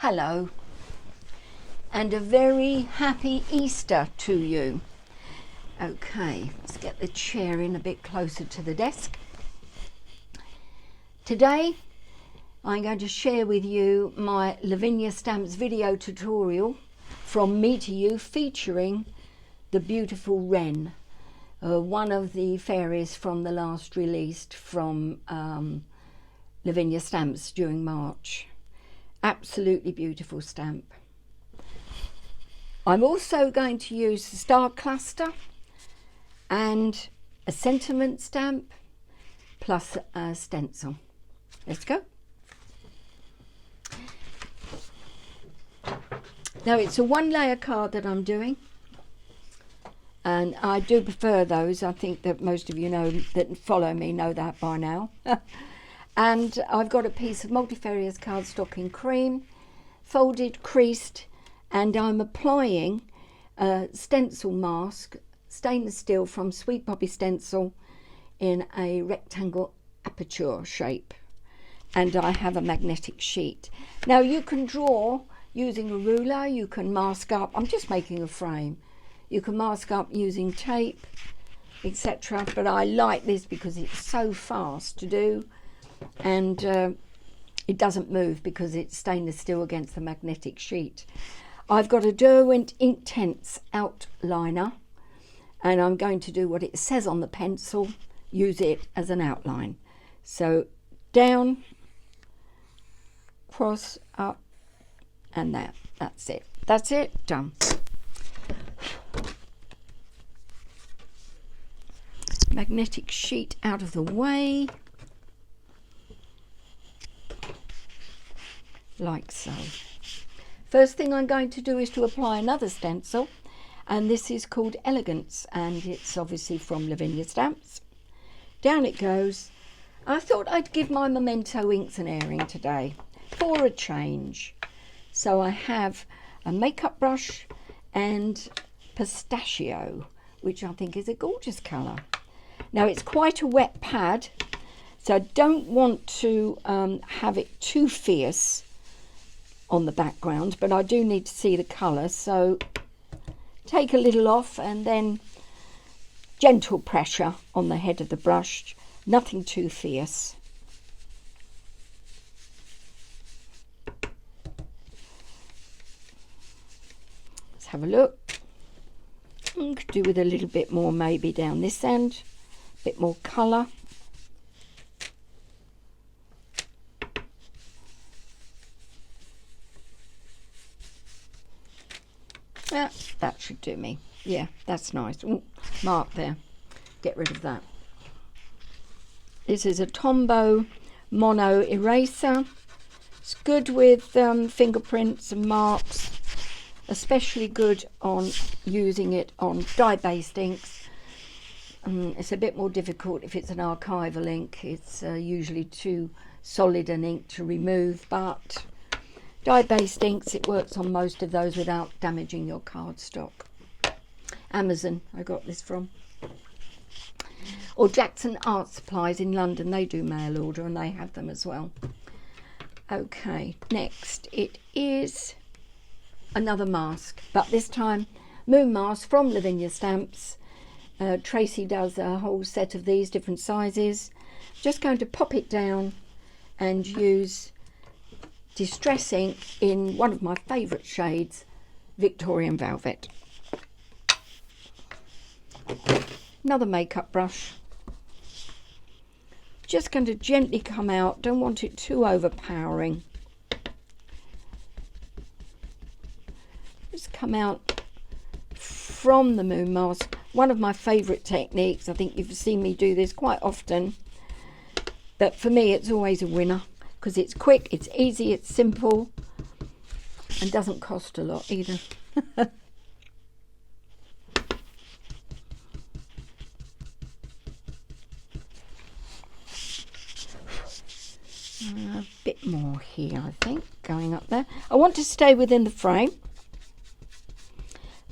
Hello, and a very happy Easter to you. Okay, let's get the chair in a bit closer to the desk. Today I'm going to share with you my Lavinia stamps video tutorial from me to you, featuring the beautiful Wren, one of the fairies from the last released from Lavinia stamps during March. Absolutely beautiful stamp. I'm also going to use the star cluster and a sentiment stamp plus a stencil. Let's go. Now it's a one layer card that I'm doing, and I do prefer those. I think that most of you know that follow me know that by now. And I've got a piece of multifarious cardstock in cream, folded, creased, and I'm applying a stencil mask, stainless steel from Sweet Poppy Stencil, in a rectangle aperture shape. And I have a magnetic sheet. Now you can draw using a ruler, you can mask up. I'm just making a frame. You can mask up using tape, etc. But I like this because it's so fast to do, and it doesn't move because it's stainless steel against the magnetic sheet. I've got a Derwent Inktense outliner, and I'm going to do what it says on the pencil, use it as an outline. So down, cross, up, and that's it. That's it, done. Magnetic sheet out of the way, like so. First thing I'm going to do is to apply another stencil, and this is called Elegance, and it's obviously from Lavinia stamps. Down it goes. I thought I'd give my Memento inks an airing today for a change. So I have a makeup brush and pistachio, which I think is a gorgeous colour. Now it's quite a wet pad, so I don't want to have it too fierce on the background, but I do need to see the colour, so take a little off and then gentle pressure on the head of the brush, nothing too fierce. Let's have a look. I could do with a little bit more maybe down this end, a bit more colour. Yeah, that should do me. Yeah, that's nice. Ooh, mark there. Get rid of that. This is a Tombow mono eraser. It's good with fingerprints and marks, especially good on using it on dye-based inks. It's a bit more difficult if it's an archival ink. It's usually too solid an ink to remove, but dye-based inks, it works on most of those without damaging your cardstock. Amazon, I got this from. Or Jackson Art Supplies in London, they do mail order and they have them as well. Okay, next it is another mask, but this time moon mask from Lavinia stamps. Tracy does a whole set of these different sizes. Just going to pop it down and use Distress ink in one of my favourite shades, Victorian Velvet. Another makeup brush. Just going to gently come out, don't want it too overpowering. Just come out from the moon mask. One of my favourite techniques. I think you've seen me do this quite often, but for me it's always a winner because it's quick, it's easy, it's simple, and doesn't cost a lot either. A bit more here, I think, going up there. I want to stay within the frame,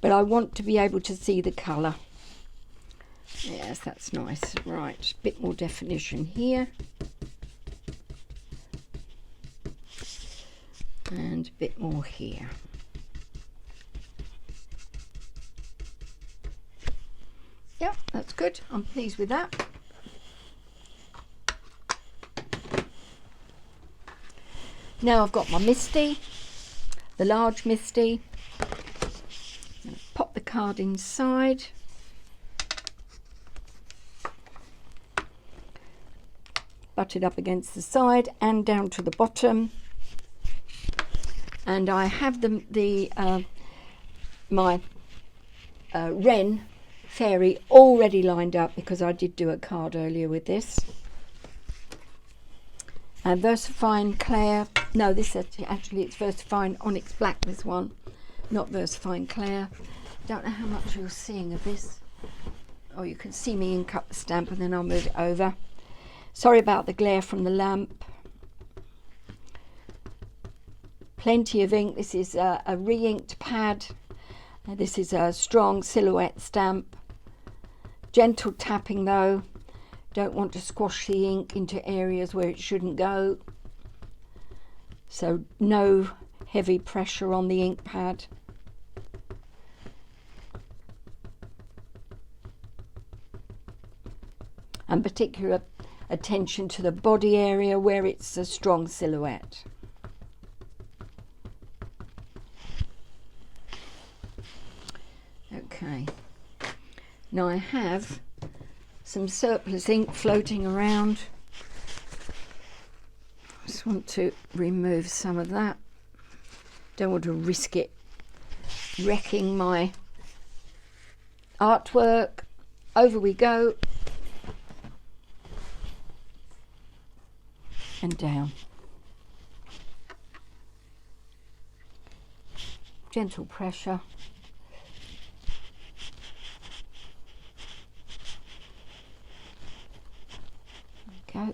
but I want to be able to see the colour. Yes, that's nice. Right, a bit more definition here. and a bit more here. Yeah, that's good. I'm pleased with that. Now I've got my Misty, the large Misty. I'm going to pop the card inside. Butt it up against the side and down to the bottom. And I have my Wren fairy already lined up because I did do a card earlier with this. And Versafine Claire, no, this actually it's Versafine Onyx Black, this one, not Versafine Claire. Don't know how much you're seeing of this. Oh, you can see me ink up the stamp and then I'll move it over. Sorry about the glare from the lamp. Plenty of ink. This is a re-inked pad. This is a strong silhouette stamp. Gentle tapping though. Don't want to squash the ink into areas where it shouldn't go. So no heavy pressure on the ink pad. And particular attention to the body area where it's a strong silhouette. Okay, now I have some surplus ink floating around. I just want to remove some of that. Don't want to risk it wrecking my artwork. Over we go. And down. Gentle pressure. Go.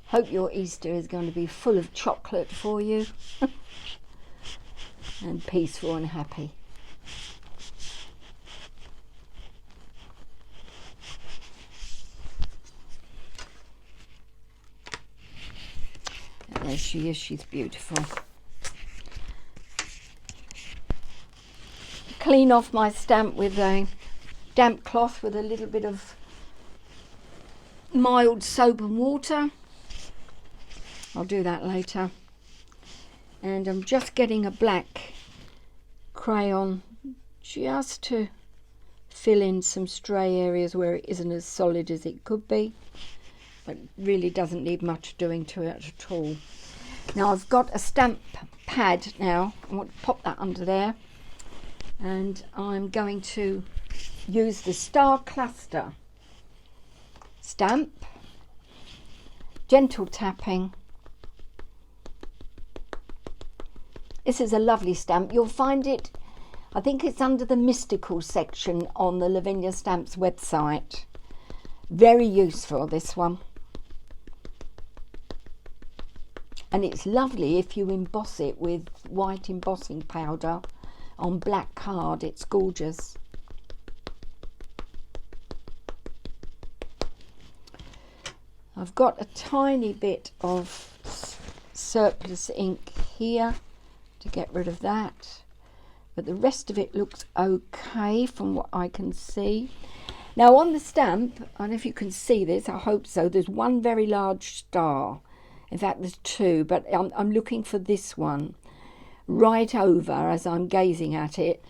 Hope your Easter is going to be full of chocolate for you and peaceful and happy. And there she is, she's beautiful. Clean off my stamp with a damp cloth with a little bit of mild soap and water. I'll do that later. And I'm just getting a black crayon just to fill in some stray areas where it isn't as solid as it could be, but really doesn't need much doing to it at all. Now I've got a stamp pad now. I want to pop that under there, and I'm going to use the Star Cluster stamp, gentle tapping. This is a lovely stamp. You'll find it, I think it's under the mystical section on the Lavinia Stamps website. Very useful, this one. And it's lovely if you emboss it with white embossing powder on black card. It's gorgeous. I've got a tiny bit of surplus ink here to get rid of that, but the rest of it looks okay from what I can see. Now on the stamp, I don't know if you can see this, I hope so, there's one very large star. In fact there's two, but I'm looking for this one right over as I'm gazing at it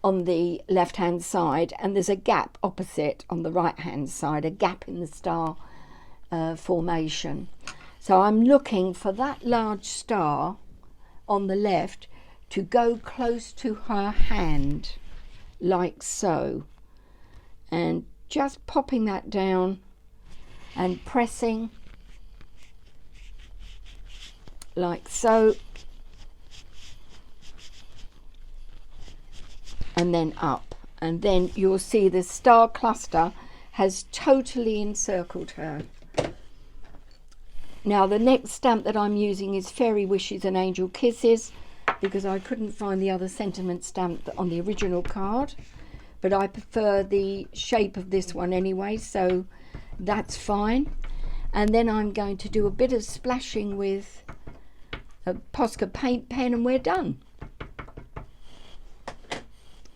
on the left hand side, and there's a gap opposite on the right hand side, a gap in the star formation. So I'm looking for that large star on the left to go close to her hand, like so, and just popping that down and pressing like so, and then up, and then you'll see the star cluster has totally encircled her. Now the next stamp that I'm using is Fairy Wishes and Angel Kisses, because I couldn't find the other sentiment stamp on the original card, but I prefer the shape of this one anyway, so that's fine. And then I'm going to do a bit of splashing with a Posca paint pen and we're done.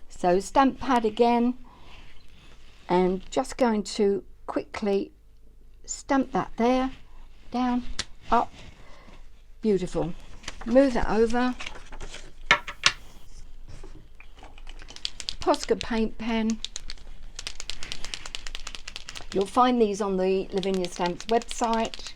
So stamp pad again, and just going to quickly stamp that there, down, up, beautiful. Move that over. Posca paint pen. You'll find these on the Lavinia Stamps website.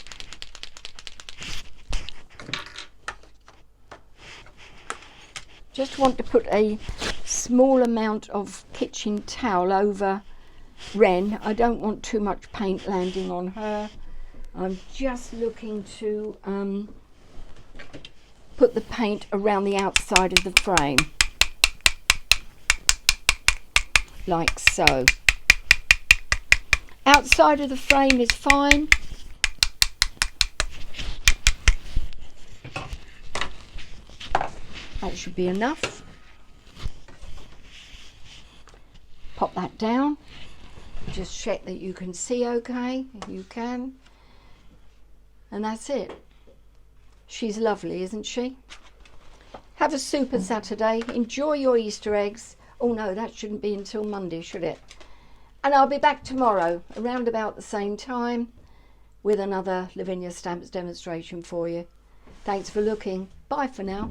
Just want to put a small amount of kitchen towel over Wren. I don't want too much paint landing on her. I'm just looking to put the paint around the outside of the frame, like so. Outside of the frame is fine. That should be enough. Pop that down. Just check that you can see okay, if you can. And that's it. She's lovely, isn't she? Have a super Saturday. Enjoy your Easter eggs. Oh no, that shouldn't be until Monday, should it? And I'll be back tomorrow around about the same time with another Lavinia Stamps demonstration for you. Thanks for looking. Bye for now.